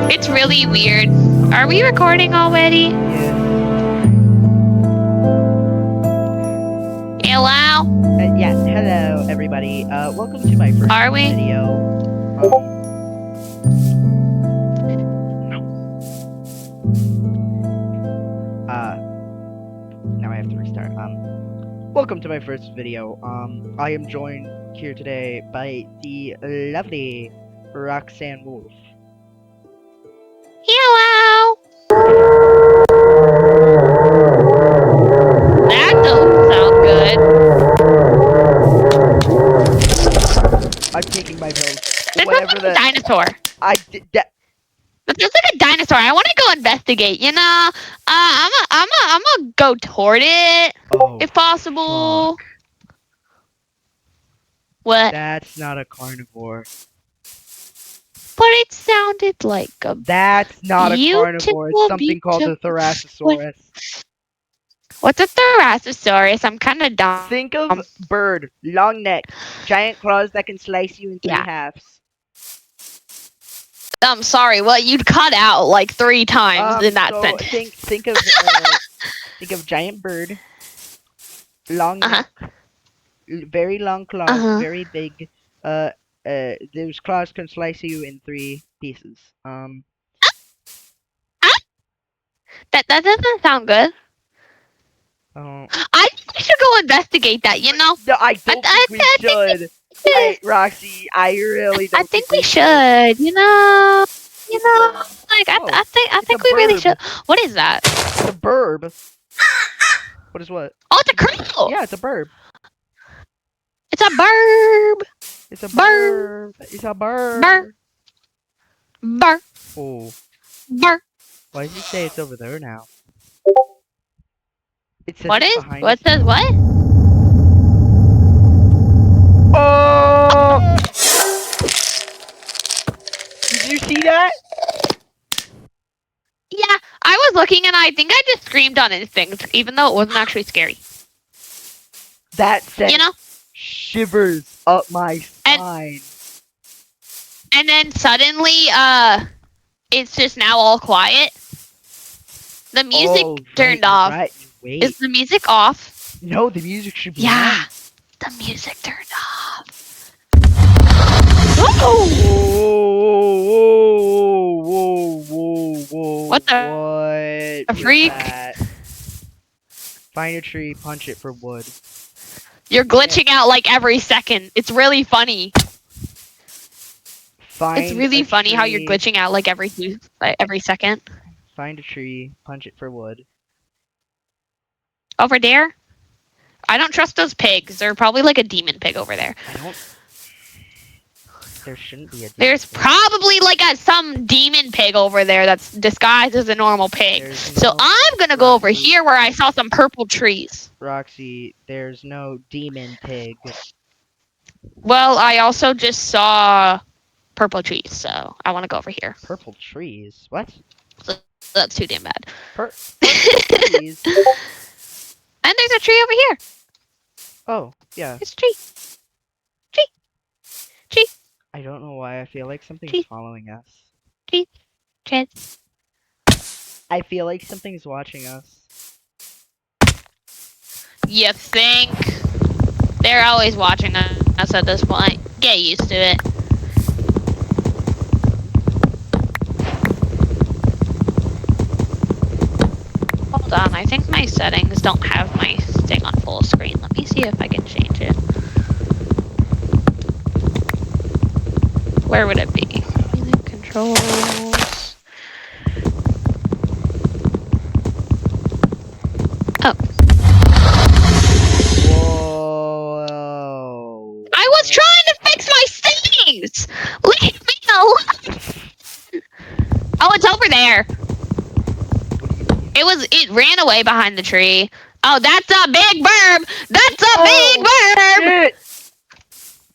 It's really weird. Are we recording already? Hello? Yes, hello everybody. Welcome to my first video. Now I have to restart. Welcome to my first video. I am joined here today by the lovely Roxanne Wolf. Hello? That doesn't sound good. I'm taking my pills. This looks like a dinosaur. That looks like a dinosaur. I want to go investigate. You know, I'm gonna go toward it if possible. Fuck. What? That's not a carnivore. But it sounded like a. That's not a carnivore. It's something called a Thoracosaurus. What's a Thoracosaurus? I'm kind of dumb. Think of bird, long neck, giant claws that can slice you in three halves. I'm sorry, what? You'd cut out like 3 times in that sentence. Think of giant bird, long neck, very long claws, very big. Those claws can slice you in 3 pieces. That doesn't sound good. I think we should go investigate that, you know? No, I don't think we should. Roxy, I really don't. I think we should, you know? Like, I think we really should. What is that? It's a burb. What is what? Oh, it's a crow! Yeah, it's a burb. It's a burb! It's a burb. It's a burb. Burr. Burr. Oh. Burr. Why did you say it's over there now? It says what it's is? behind What us. says what? Oh! Did you see that? Yeah, I was looking and I think I just screamed on instinct, even though it wasn't actually scary. That sent you know? shivers up my spine. And then suddenly, it's just now all quiet. The music turned off. Right. Wait. Is the music off? No, the music should be on. The music turned off. Whoa! Whoa. What the? What? A freak? Find a tree, punch it for wood. You're glitching out like every second. It's really funny. It's really funny how you're glitching out like every second. Find a tree, punch it for wood. Over there? I don't trust those pigs. They're probably like a demon pig over there. There shouldn't be a demon There's pig. probably like some demon pig over there that's disguised as a normal pig. So I'm gonna go over here where I saw some purple trees. Roxy, there's no demon pig. Well, I also just saw purple trees, so I want to go over here. Purple trees? What? So that's too damn bad. Purple trees? And there's a tree over here. Oh, yeah. It's a tree. Tree. I don't know why I feel like something's following us. Trees. I feel like something's watching us. You think? They're always watching us at this point. Get used to it. Hold on, I think my settings don't have my thing on full screen. Let me see if I can change it. Where would it be? Music controls. Oh. Whoa. I was trying to fix my settings! Leave me alone! Oh, it's over there. It ran away behind the tree. Oh, that's a big burb! That's a big burb! Shit.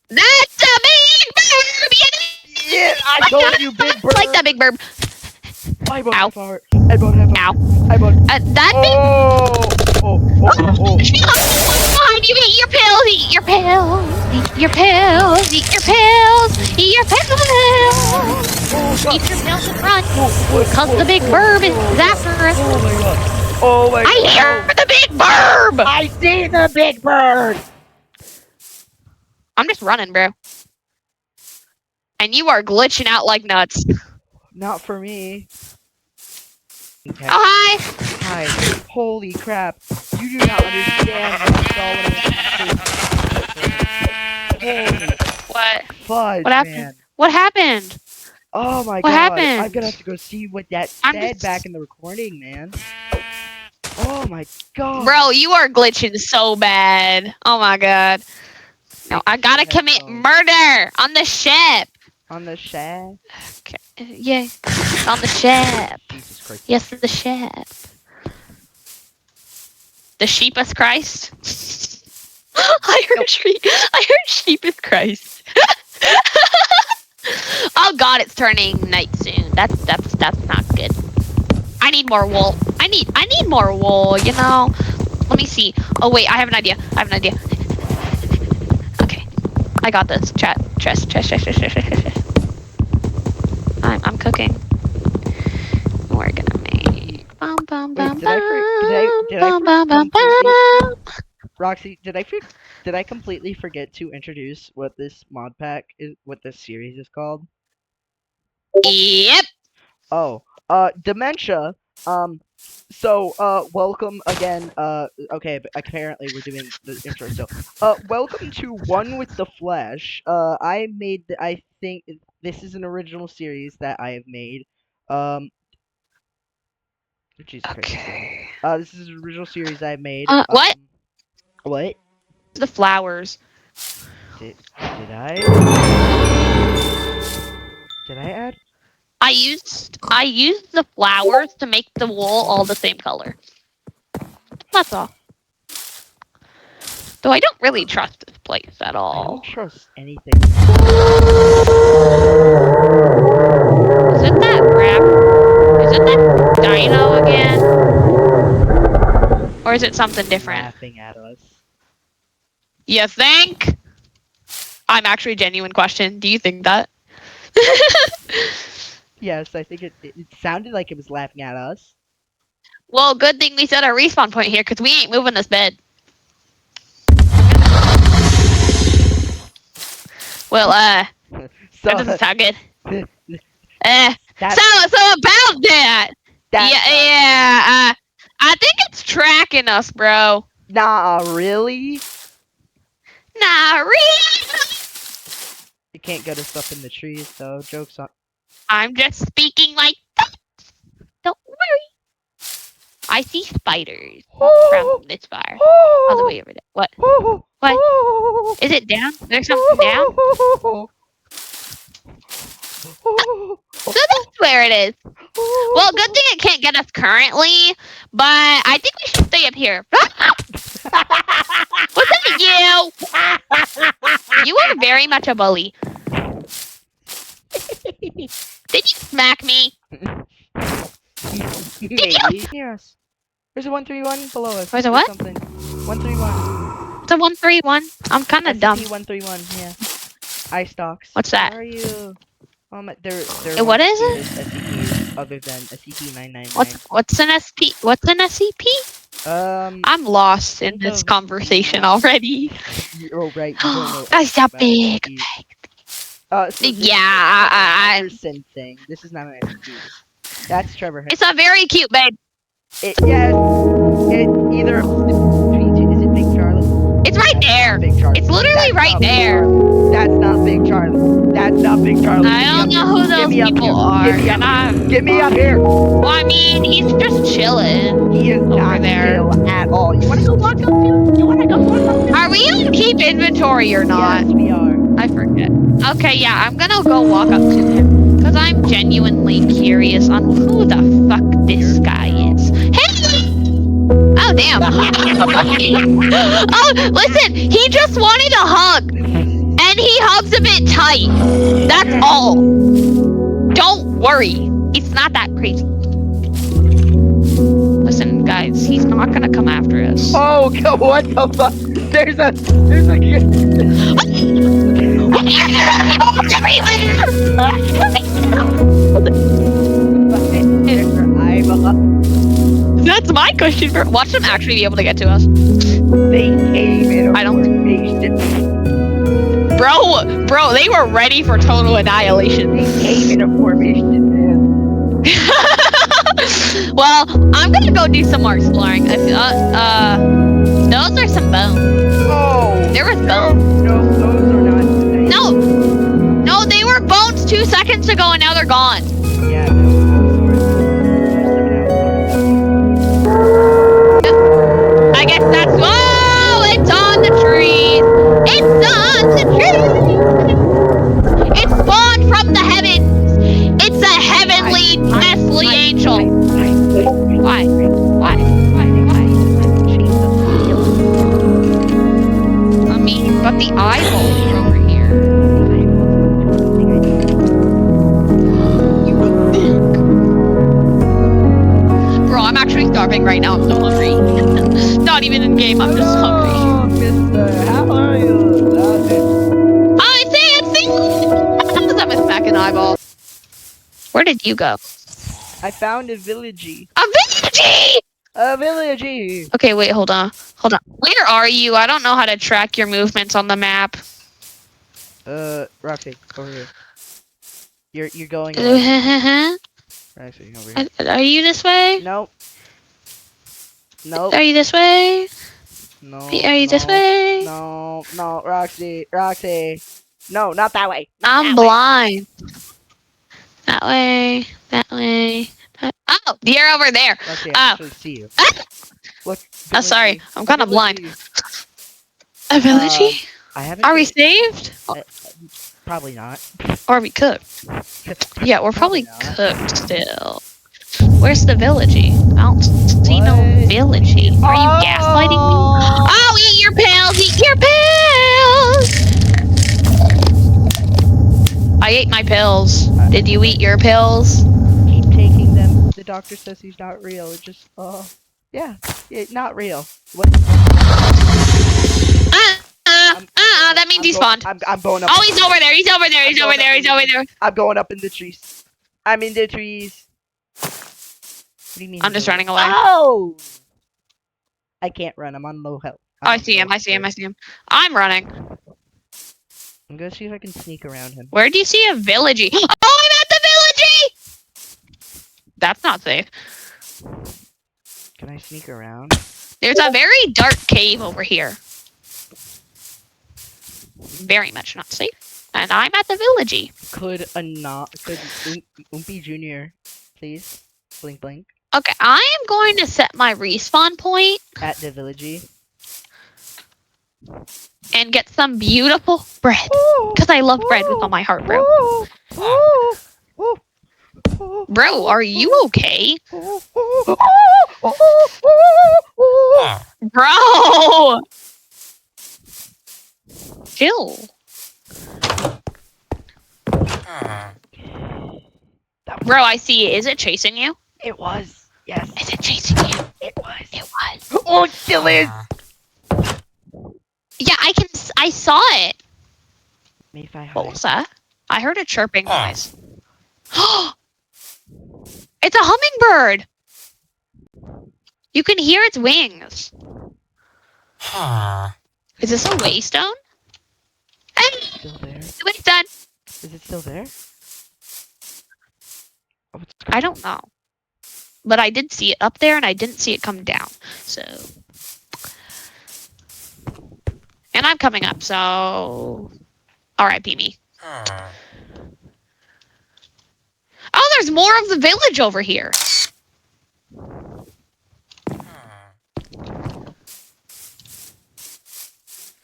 That's a big burb! Yeah, I told you, big burb! I like that big burb. I bought Ow. fart. I bought half. Ow. I bought. That big... Oh. Behind You eat your pills, eat your pills, eat your pills, eat your pills, eat your pills. Eat your pills and run, cause the big burb is after us. Oh my god. Oh my god. I hear the big burb! I see the big bird! I'm just running, bro. And you are glitching out like nuts. Not for me. Okay. Oh, hi! Hi. Holy crap. You do not understand Holy what? fudge, what happened? man. What happened? Oh my what god. happened? I'm gonna have to go see what that said back in the recording, man. Oh my god. Bro, you are glitching so bad. Oh my god. No, I gotta commit murder on the ship. On the ship? Okay. Yeah. On the ship. Jesus Christ. Yes, the ship. The sheepus Christ? I heard sheepus Christ. Oh god, it's turning night soon. That's not good. I need more wool. I need more wool, you know? Let me see. Oh wait, I have an idea. Okay. I got this. Chest. I'm cooking. We're gonna make Roxy, did I completely forget to introduce what this mod pack is, what this series is called? Yep. Oh, dementia. Welcome again. Okay, but apparently we're doing the intro. So, welcome to One with the Flesh. I think this is an original series that I have made. Jesus okay. Christ. This is an original series I made. What? What? The flowers. Did I? Did I add? I used the flowers to make the wool all the same color. That's all. Though I don't really trust this place at all. I don't trust anything. Is it that rap? Is it that dino again? Or is it something different? Laughing at us. You think? I'm actually a genuine question. Do you think that? Yes, I think it sounded like it was laughing at us. Well, good thing we set a respawn point here, because we ain't moving this bed. Well, that doesn't sound good. So about that. Yeah. I think it's tracking us, bro. Nah, really? Nah, really? You can't get us up in the trees, though. Joke's on. I'm just speaking like that. Don't worry. I see spiders from this fire. All the way over there. What? What? Is it down? There's something down? So that's where it is. Well, good thing it can't get us currently, but I think we should stay up here. Was that you? You are very much a bully. Did you smack me? Did you? Near us. There's a 131 below us. There's a what? 131. It's a 131. I'm kind of dumb. 131, yeah. Eye stalks. What's that? Where are you? They're what is it? SCPs other than SCP-999. What's an SP? What's an SCP? I'm lost in this conversation already. Oh right, you don't know. That's a big. Anderson thing. This is not an SCP. That's Trevor. It's a very cute babe. Is it Big Charlie? It's right there. Big Charlie. It's literally right there. That's not Big Charlie. That's not Big Charlie. I don't know who those people are. Get me up here. Well, I mean, he's just chilling. He is not chill at all. You wanna go walk up to? Are we on keep inventory or not? Yes, we are. I forget. Okay, yeah, I'm gonna go walk up to him. Because I'm genuinely curious on who the fuck this guy is. Hey! Oh, damn. Oh, listen, he just wanted a hug. And he hugs a bit tight. That's all. Don't worry. It's not that crazy. Listen, guys, he's not gonna come after us. Oh, what the fuck? There's a That's my question. Watch them actually be able to get to us. They came in a I don't- formation. Bro, they were ready for total annihilation. They came in a formation, man. Well, I'm gonna go do some more exploring. Those are some bones. Oh, There was bones. no, those are not. No, they were bones 2 seconds ago, and now they're gone. Yeah, those I guess that's. Whoa! It's on the trees. It's on the trees. It spawned from the heavens. It's a heavenly Nestle angel. Why? I mean, but the eyeballs are over here. Bro, I'm actually starving right now. I'm so hungry. Not even in game. I'm just hungry. Hello, mister. How are you? I see it. I'm a smacking eyeball. Where did you go? I found a villagey. A villagey! A villagey. Okay, wait, hold on. Where are you? I don't know how to track your movements on the map. Roxy, over here. You're going away. Roxy, over here. Are you this way? Nope. Nope. Are you this way? No. Are you this way? No, Roxy. No, not that way. I'm blind. That way. Oh, you're over there. Roxy, I actually see you. Look. Oh, sorry. villagey. I'm kind of blind. Villagey. A villagey? I haven't. Are we saved? Probably not. Or are we cooked? Yeah, we're probably not. cooked still. Where's the villagey? I don't see no What? villagey. Are you gaslighting me? Oh, eat your pills! Eat your pills! I ate my pills. Did you eat your pills? Keep taking them. The doctor says he's not real. It just, yeah, not real. What? That means he spawned. I'm going up. Oh, he's over there. He's over there. I'm going up in the trees. I'm in the trees. What do you mean? I'm just running away. Oh! I can't run. I'm on low health. Oh, I see him. I'm running. I'm gonna see if I can sneak around him. Where do you see a villagey? Oh, I'm at the villagey! That's not safe. Can I sneak around? There's a very dark cave over here. Very much not safe. And I'm at the villagey. Could Oompy Jr. please? Blink blink. Okay, I am going to set my respawn point At the villagey. and get some beautiful bread. Because I love bread with all my heart, bro. Bro, are you okay? Bro! Chill. Bro, I see it. Is it chasing you? It was. Yes. Is it chasing you? It was. It was. Oh, it still is. Yeah, I saw it. Maybe if I hide. What was that? I heard a chirping noise. It's a hummingbird. You can hear its wings. Is this a waystone? Still there? It's done. Is it still there? Oh, it's I don't know. But I did see it up there and I didn't see it come down. So. And I'm coming up, so. R.I.P. me. Oh, there's more of the village over here.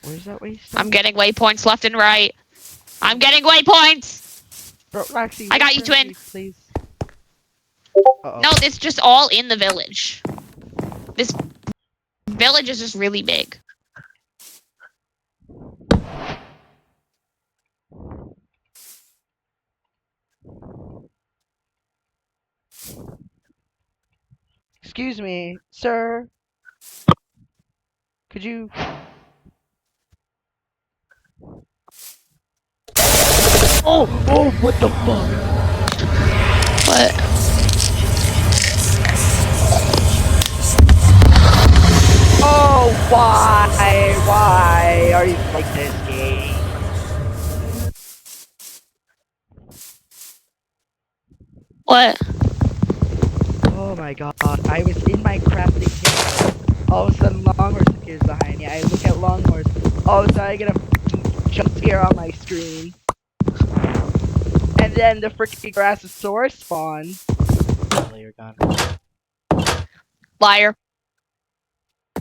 Where's that waystone? I'm getting waypoints left and right. I'm getting waypoints. Bro, Roxy, I got wait you, for twin. me, please. Uh-oh. No, it's just all in the village. This village is just really big. Excuse me, sir. Could you Oh, what the fuck? What? Oh, why? Why are you like this game? What? Oh my god, I was in my crafting table. All of a sudden, Longhorse appears behind me. I look at Longhorse. All of a sudden, I get a freaking jump scare on my screen. And then the freaking Grassosaurus spawns. Oh, you're gone. Liar.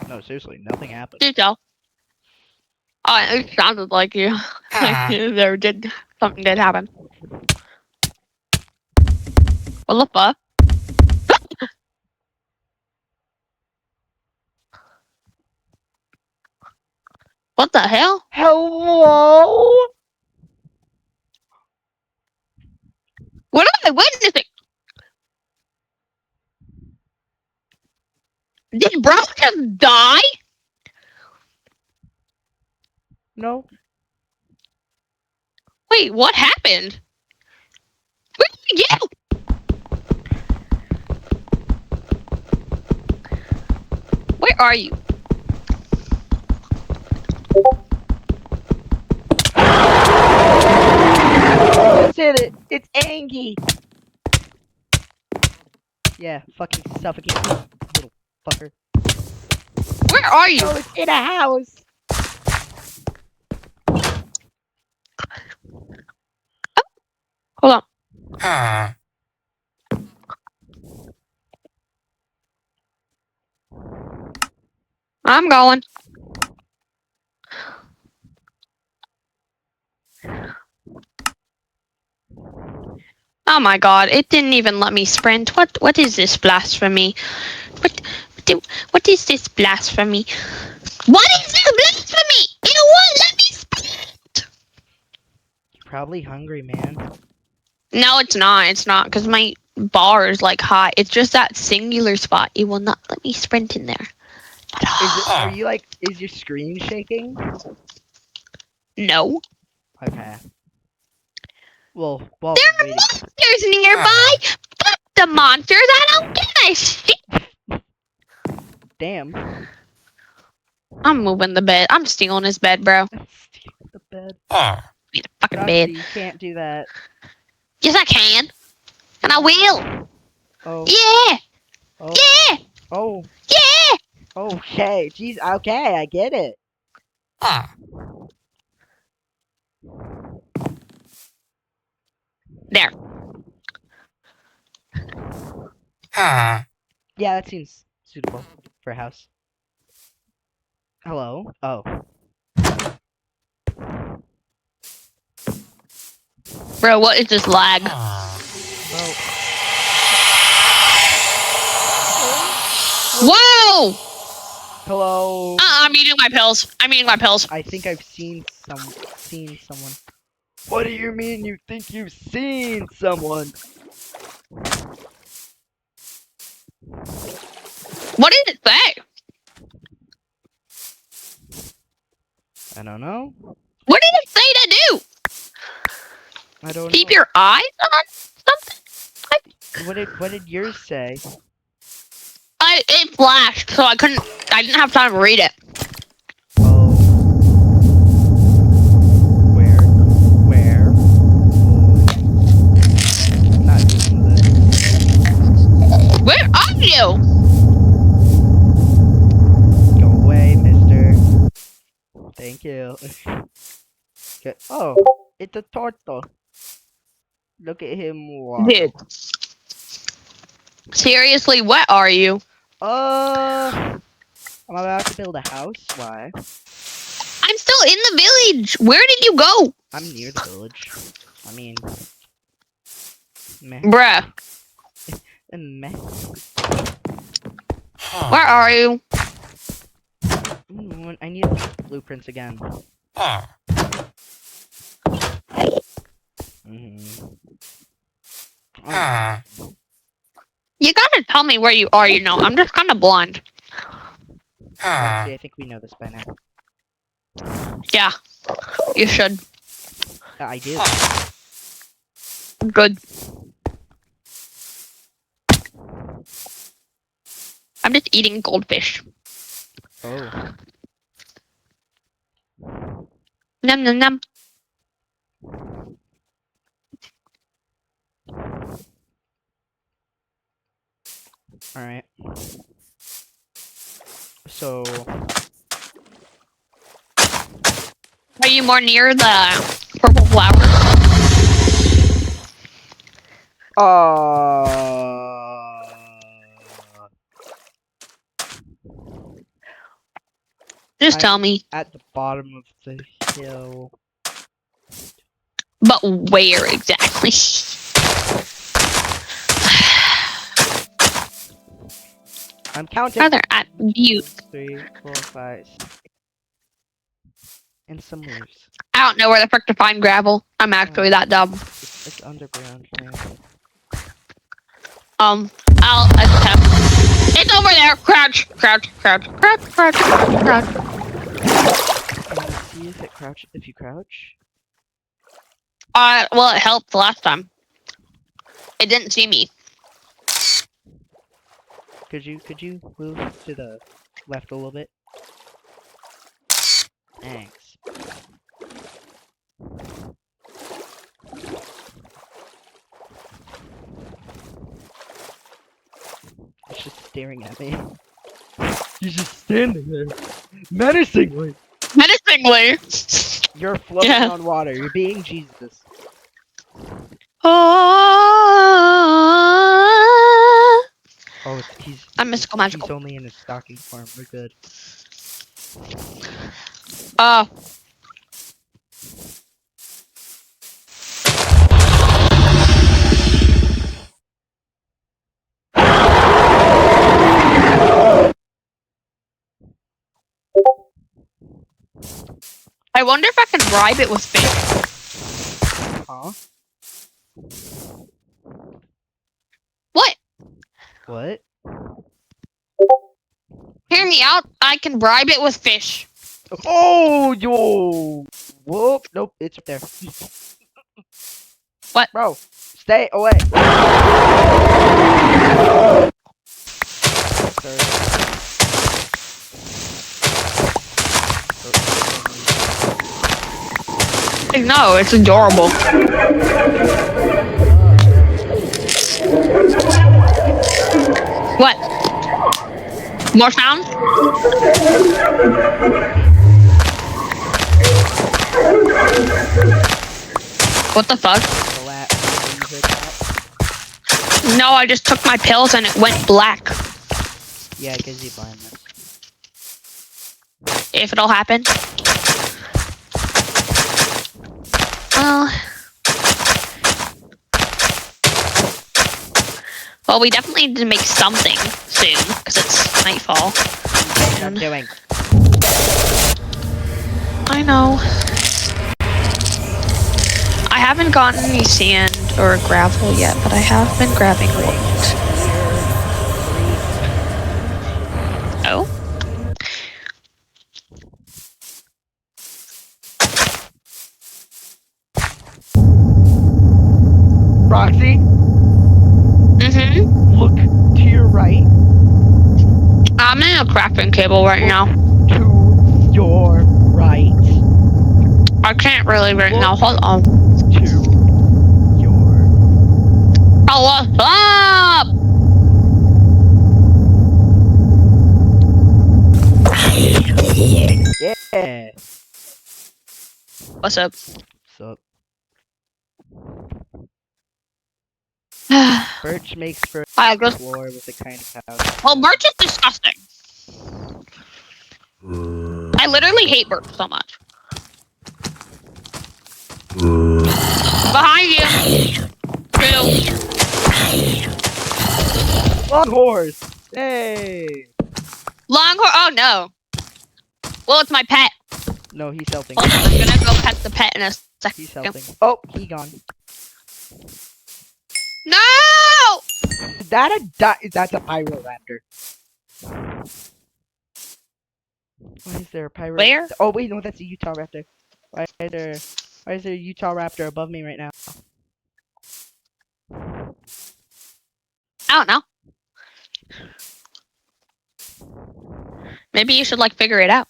No, seriously, nothing happened. Do tell. Oh, it sounded like you. Like there did something did happen. What the fuck? What the hell? Hello? What am I witnessing? Did bro just die? No. Wait, what happened? Where did you go? Where are you? Let's hit it. It's Angie. Yeah, fucking suffocate, little fucker. Where are you? Oh, it's in a house. Hold on. I'm going. Oh my god, it didn't even let me sprint. What is this blasphemy? What is this blasphemy? What is this blasphemy? It won't let me sprint. You're probably hungry, man. No, it's not. It's not because my bar is like high. It's just that singular spot. It will not let me sprint in there. Are you like? Is your screen shaking? No. Okay. Well, while There we're are waiting. monsters nearby. Fuck the monsters. I don't give a shit. Damn. I'm moving the bed. I'm stealing his bed, bro. Steal the bed. Need a fucking Roxy, bed. you can't do that. Yes, I can. And I will. Oh. Yeah. Oh. Yeah. Oh. Yeah. Okay. Jeez. Okay, I get it. There. Yeah, that seems suitable for a house. Hello? Oh. Bro, what is this lag? Bro. Whoa! Hello? I'm eating my pills. I'm eating my pills. I think I've seen someone. What do you mean you think you've seen someone? What did it say? I don't know. What did it say to do? I don't Keep know. your eyes on something? What did yours say? It flashed, so I didn't have time to read it. Oh. Where? I'm not dealing with it. Where are you? Go away, mister. Thank you. Okay. Oh, it's a turtle. Look at him walk. Dude. Seriously, what are you? I'm about to build a house. Why? I'm still in the village. Where did you go? I'm near the village. I mean, meh. Bruh. Meh. Where are you? I need blueprints again. You gotta tell me where you are, I'm just kinda blind. Roxy, I think we know this by now. Yeah. You should. I do. Good. I'm just eating goldfish. Oh. Num num num. Alright. So. Are you more near the purple flower? Just tell I'm me. at the bottom of the hill. But where exactly? I'm counting. Rather at 1, 2, Butte. 3, 4, 5, 6. And some leaves. I don't know where the frick to find gravel. I'm actually that dumb. It's underground, man. I'll attempt. It's over there. Crouch, crouch, crouch, crouch, crouch, crouch, crouch. Can you see if it crouch if you crouch? Well, it helped last time. It didn't see me. Could you move to the left a little bit? Thanks. It's just staring at me. He's just standing there, menacingly. Menacingly. You're floating Yeah. on water. You're being Jesus. Oh, I'm mystical magical. He's only in his stocking form. We're good. I wonder if I can bribe it with fish. Huh? What? What? Hear me out. I can bribe it with fish. Oh, yo! Whoop! Nope, it's right there. What? Bro, stay away. No, it's adorable. What? More sounds? What the fuck? No, I just took my pills and it went black. Yeah, it gives you blindness. If it'll happen. Well, we definitely need to make something soon, because it's nightfall. What I'm doing. I know. I haven't gotten any sand or gravel yet, but I have been grabbing wood. Oh? Roxy? Mm-hmm. Look to your right. I'm in a crafting table right now. To your right. I can't really right now. Hold on. To your... Oh, what's up? Yeah. What's up? What's up? Birch makes for I just... floor with a kind of house. Well, birch is disgusting. I literally hate birch so much. Behind you. Two. Long horse. Hey. Long horse. Oh no. Well, it's my pet. No, he's helping. Hold on, I'm gonna go pet the pet in a second. He's helping. Oh, he gone. No! Is that that's a pyroraptor. Why is there a pyro? Where? Oh wait, no, that's a Utah raptor. Why is there a Utah raptor above me right now? I don't know. Maybe you should like figure it out.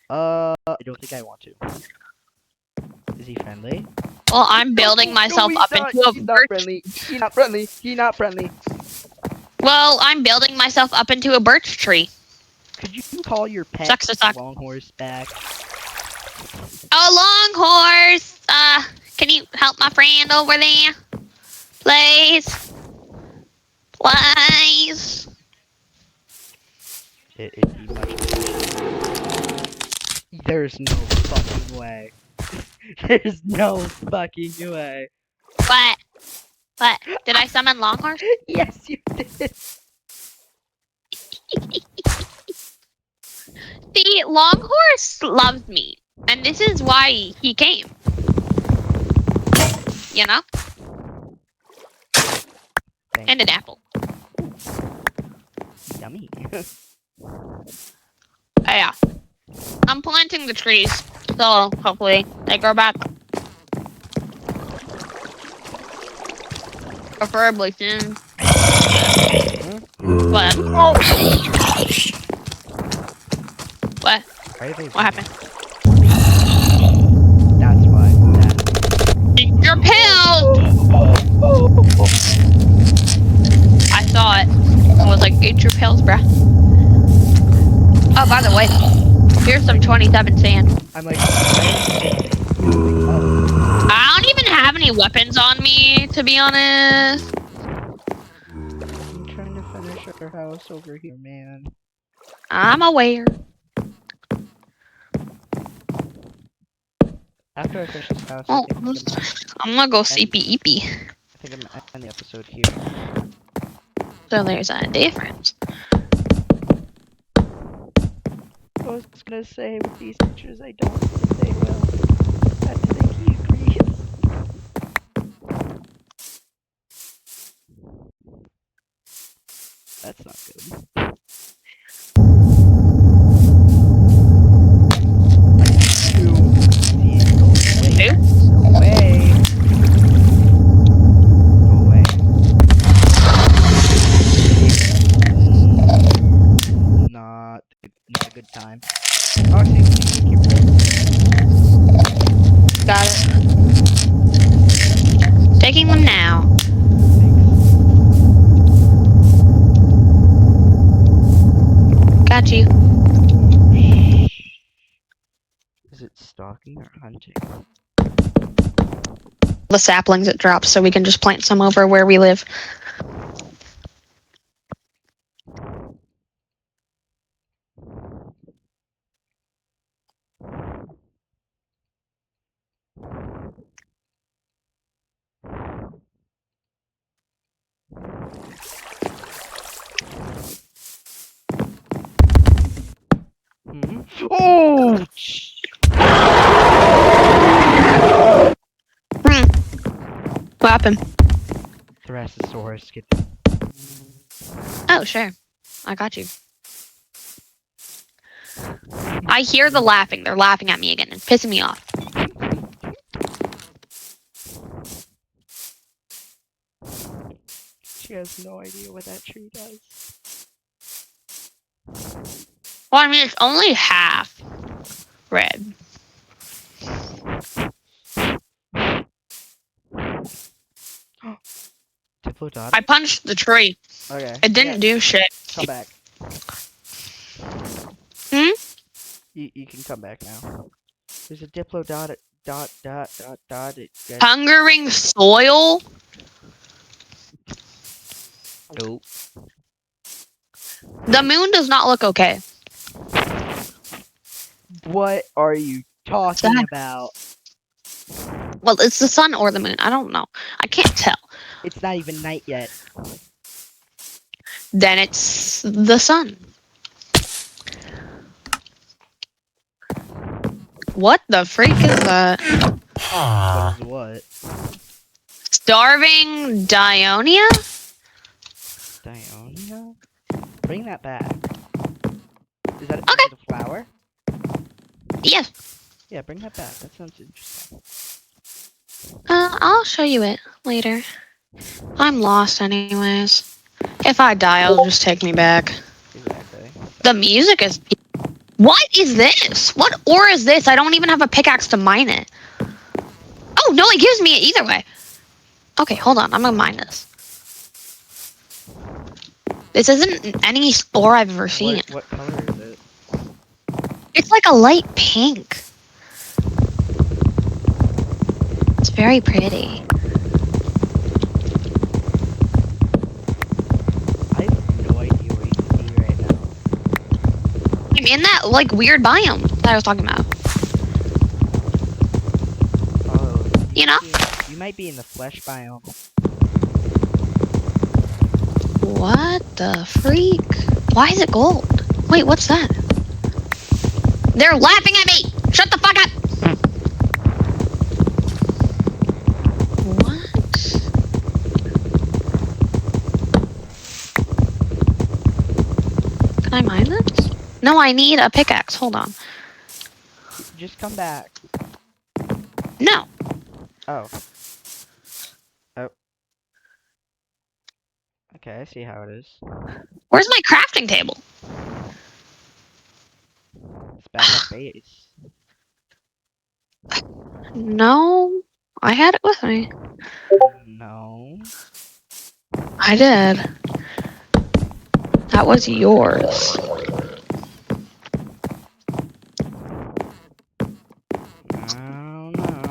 I don't think I want to. Is he friendly? Well, I'm building No, myself he's up not. into a He's not birch. friendly. He's not friendly. He's not friendly. Well, I'm building myself up into a birch tree. Could you call your pet Sucks to suck. long horse back? Oh, long horse. Can you help my friend over there, please? Please. It'd be much appreciated. There's no fucking way. There's no fucking way. What? What? Did I summon long horse? Yes, you did. See, long horse loves me, and this is why he came. You know? Thanks. And an apple. Yummy. Yeah. I'm planting the trees, so hopefully they grow back. Preferably soon. What? Oh! What? Why are they What happened? That's why. Eat your pills! I saw it. I was like, eat your pills, bruh. Oh, by the way, here's some 27 sand. I'm like, I don't even have any weapons on me, to be honest. I'm trying to finish our house over here, man. I'm aware. After I finish this house, Oh, I think I'm gonna go CPEP. I think I'm gonna end the episode here. So there's a difference. I was gonna say with these pictures, I don't think they will. I think he agrees. That's not good. Go away. Go away. Not a good time. Oh, see, keep Got it. Taking them now. Got you. Is it stalking or hunting? The saplings it drops, so we can just plant some over where we live. Oh! What happened? Theratosaurus. Get. Oh, sure. I got you. I hear the laughing. They're laughing at me again and pissing me off. She has no idea what that tree does. Well, I mean, it's only half red. Diplodot. I punched the tree. Okay. It didn't do shit. Come back. You can come back now. There's a Diplodot dot. Hungering soil? Nope. The moon does not look okay. What are you talking about? Well, it's the sun or the moon. I don't know. I can't tell. It's not even night yet. Then it's the sun. What the freak is that? What is what? Starving Dionia? Dionia? Bring that back. Is that Okay. a flower? Yes. Yeah, bring that back. That sounds interesting. I'll show you it later. I'm lost anyways. If I die, I'll just take me back. Exactly. The music is... What is this? What ore is this? I don't even have a pickaxe to mine it. Oh, no, it gives me it either way. Okay, hold on. I'm gonna mine this. This isn't any ore I've ever seen. What color is it? It's like a light pink. It's very pretty. I have no idea where you can be right now. I'm in that like weird biome that I was talking about. Oh, You know? You might be in the flesh biome. What the freak? Why is it gold? Wait, what's that? They're laughing at me! Shut the fuck up! What? Can I mine this? No, I need a pickaxe. Hold on. Just come back. No. Oh. Oh. Okay, I see how it is. Where's my crafting table? It's back at base. No. I had it with me. No. I did. That was yours. Oh no.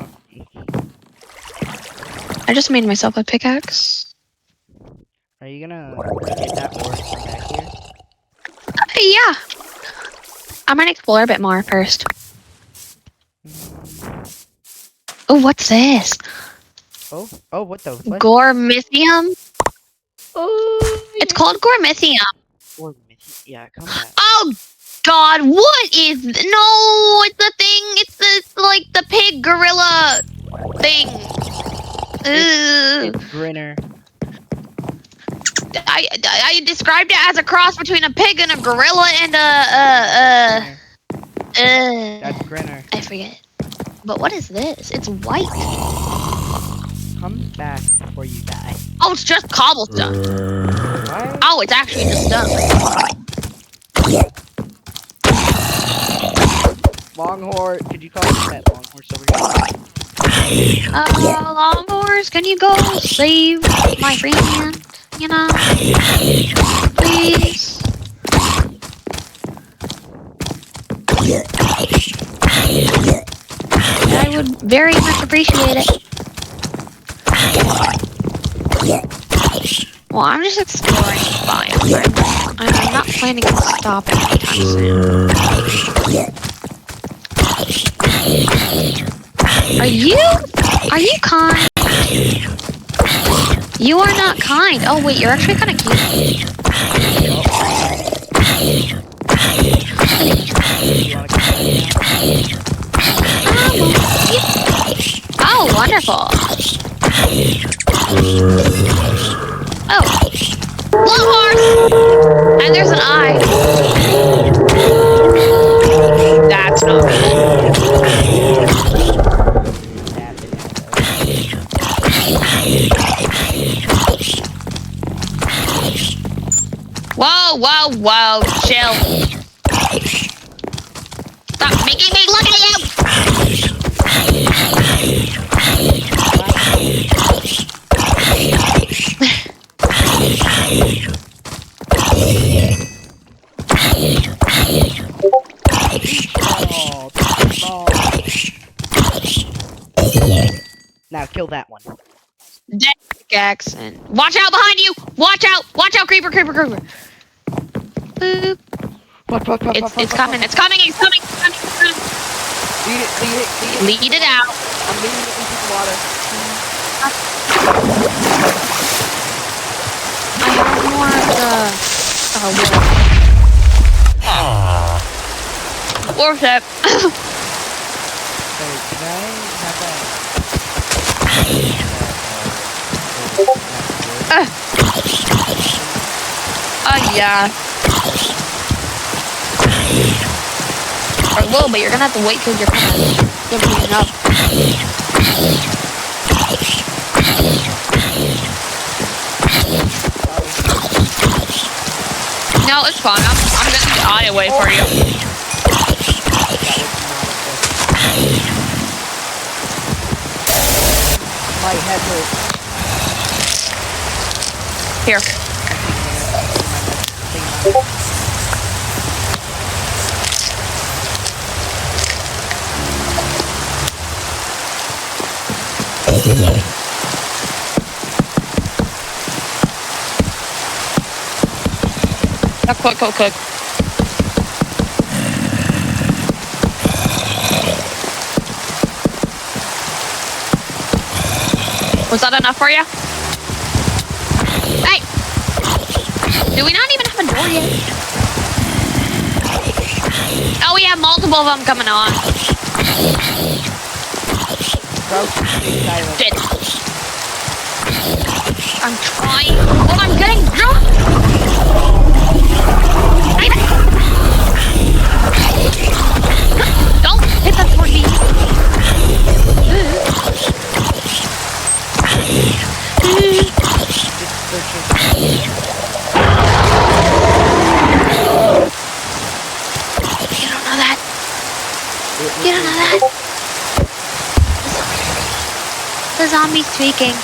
I just made myself a pickaxe. Are you gonna get that ore from back here? Yeah. I'm gonna explore a bit more first. Oh, what's this? Oh, what the? Gourmethium? Oh, It's called Gourmethium. yeah, come back. Oh God, what is? No, it's the thing. It's like the pig gorilla thing. It's Grinner. I described it as a cross between a pig and a gorilla and That's Grinner. I forget. But what is this? It's white. Come back before you die. Oh, it's just cobblestone. What? Oh, it's actually just stone. Longhorn, could you call me that Longhorn so we're gonna... Longhorns, can you go save my friend? You know? Please. I would very much appreciate it. Well, I'm just exploring the biome. I'm not planning on stopping anytime soon. Are you kind? You are not kind. Oh wait, you're actually kind of cute. Oh, wonderful. Oh. Long horse! And there's an eye. That's not good. Whoa, whoa, whoa, chill. Stop making me look at you! Now kill that one. Dead pickaxe and watch out behind you! Watch out! Watch out, creeper, creeper, creeper! Boop. It's coming, it's coming, it's coming, it's coming, it's coming. Lead it out. I'm leading it into the water. I have more of the wood. Worth it. Hey, can I have that? Yeah. I will, but you're gonna have to wait till you're kind of giving up. No, it's fine. I'm getting the eye away for you. My head hurts. Here. Cook. Was that enough for you? Hey! Do we not even have a door yet? Oh, we have multiple of them coming on. Shit. I'm trying. Oh, I'm getting drunk! Don't hit that for me. You don't know that. You don't know that. The zombie's tweaking.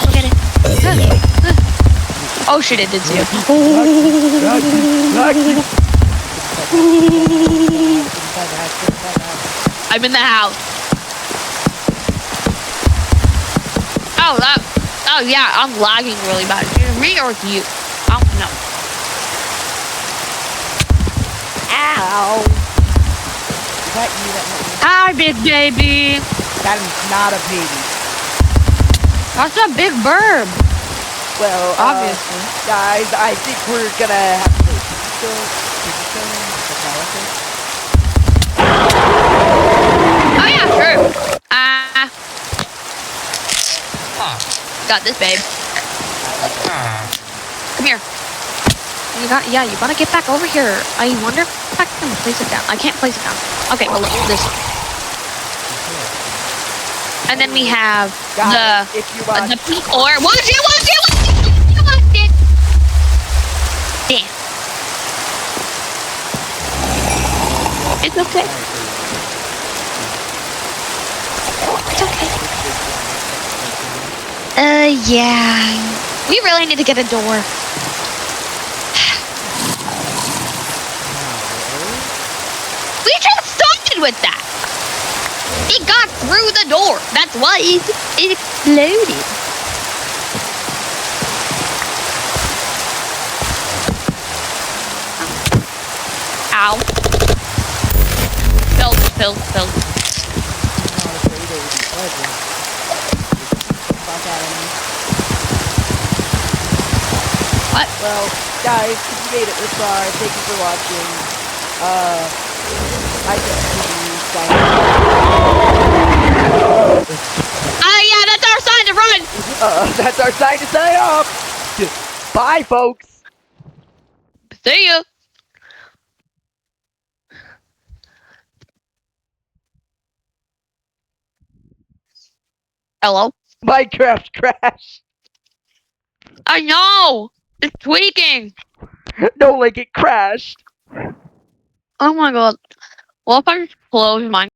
Look at it. Oh shit, it did see you. I'm in the house. Oh yeah, I'm lagging really bad. Is it me or you? I don't know. Ow! Is that you that hit me? Hi, big baby. That is not a baby. That's a big bird. Well, Obviously. guys, I think we're gonna have to Oh yeah, sure. Got this, babe. Come here. You gotta get back over here. I wonder if I can place it down. I can't place it down. Okay, well, look at this. And then we have Guys, if you want the pink or watch it. Damn. It's okay. It's okay. Yeah. We really need to get a door. We just started with that. It got through the door. That's why it exploded. Ow. Spill. What? Well, guys, if you made it this far, thank you for watching. I can see Yeah, that's our sign to run. that's our sign to sign off. Bye, folks. See you. Hello? Minecraft crash. I know. It's tweaking. No, like it crashed. Oh my god. Well, if I just close my